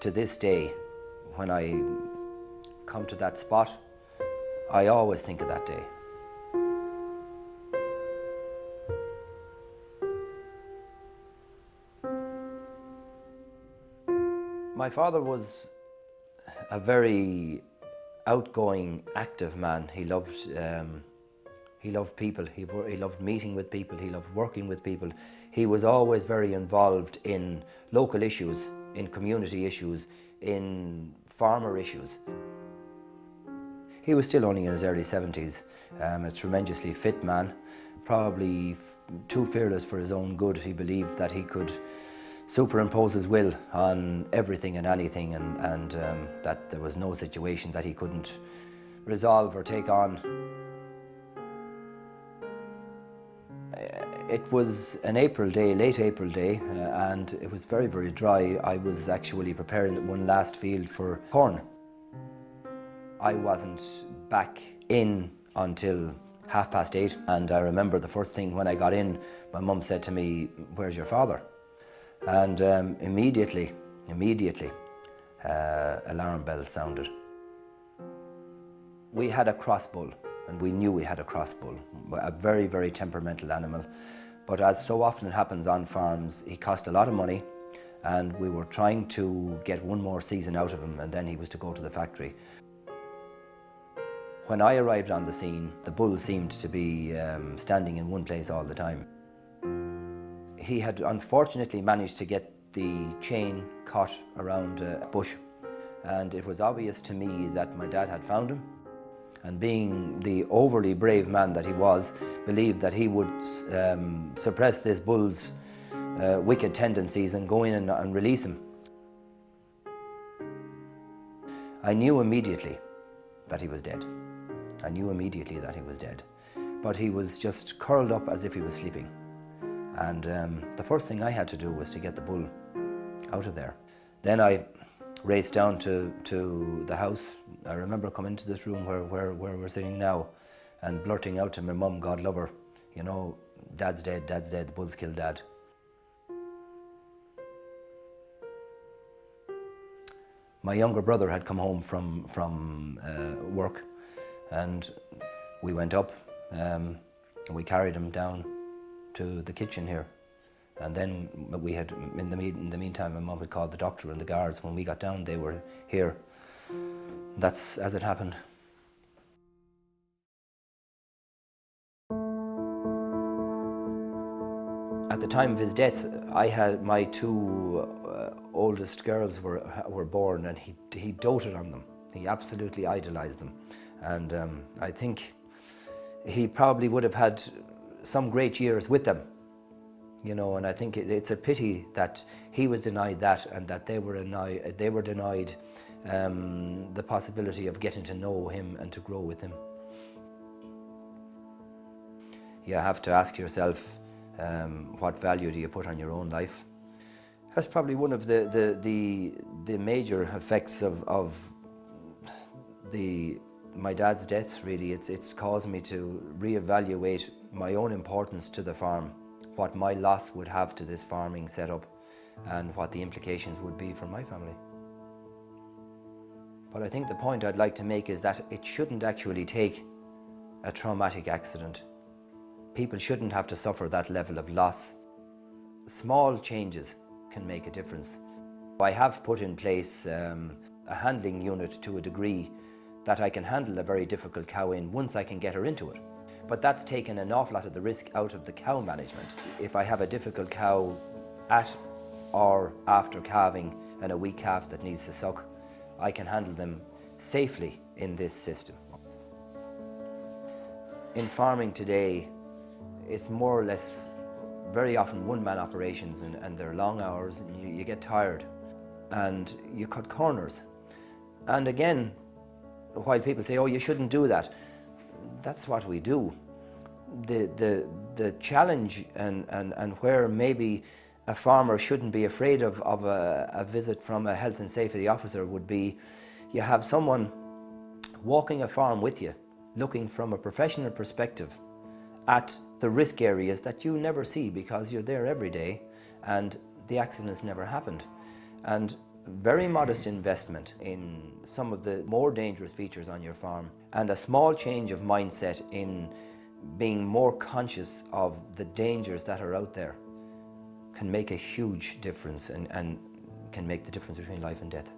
To this day, when I come to that spot, I always think of that day. My father was a very outgoing, active man. He loved people. He loved meeting with people. He loved working with people. He was always very involved in local issues, in community issues, in farmer issues. He was still only in his early 70s, a tremendously fit man, probably too fearless for his own good. He believed that he could superimpose his will on everything and anything, and that there was no situation that he couldn't resolve or take on. It was an April day, late April day, and it was very, very dry. I was actually preparing one last field for corn. I wasn't back in until 8:30, and I remember the first thing when I got in, my mum said to me, "Where's your father?" And immediately, alarm bells sounded. We had a cross bull, and we knew we had a cross bull, a very, very temperamental animal. But as so often happens on farms, he cost a lot of money, and we were trying to get one more season out of him, and then he was to go to the factory. When I arrived on the scene, the bull seemed to be standing in one place all the time. He had unfortunately managed to get the chain caught around a bush, and it was obvious to me that my dad had found him, and being the overly brave man that he was, believed that he would suppress this bull's wicked tendencies and go in and release him. I knew immediately that he was dead. I knew immediately that he was dead, but he was just curled up as if he was sleeping. And the first thing I had to do was to get the bull out of there. Then I raced down to the house. I remember coming into this room where we're sitting now and blurting out to my mum, God love her, you know, Dad's dead, the bull's killed Dad. My younger brother had come home from work, and we went up and we carried him down to the kitchen here, and then we had in the meantime my mum had called the doctor and the guards. When we got down, they were here. That's as it happened. At the time of his death, I had my two oldest girls were born, and he doted on them. He absolutely idolized them, and I think he probably would have had some great years with them, you know, and I think it's a pity that he was denied that, and that they were denied the possibility of getting to know him and to grow with him. You have to ask yourself, what value do you put on your own life? That's probably one of the major effects of my dad's death, really. It's caused me to reevaluate my own importance to the farm, what my loss would have to this farming setup, and what the implications would be for my family. But I think the point I'd like to make is that it shouldn't actually take a traumatic accident. People shouldn't have to suffer that level of loss. Small changes can make a difference. I have put in place a handling unit to a degree that I can handle a very difficult cow in once I can get her into it. But that's taken an awful lot of the risk out of the cow management. If I have a difficult cow at or after calving and a weak calf that needs to suck, I can handle them safely in this system. In farming today, it's more or less very often one-man operations, and they're long hours, and you get tired and you cut corners. And again, while people say, oh, you shouldn't do that, that's what we do. The challenge and where maybe a farmer shouldn't be afraid of a visit from a health and safety officer would be, you have someone walking a farm with you, looking from a professional perspective at the risk areas that you never see because you're there every day and the accidents never happened. And very modest investment in some of the more dangerous features on your farm, and a small change of mindset in being more conscious of the dangers that are out there can make a huge difference and can make the difference between life and death.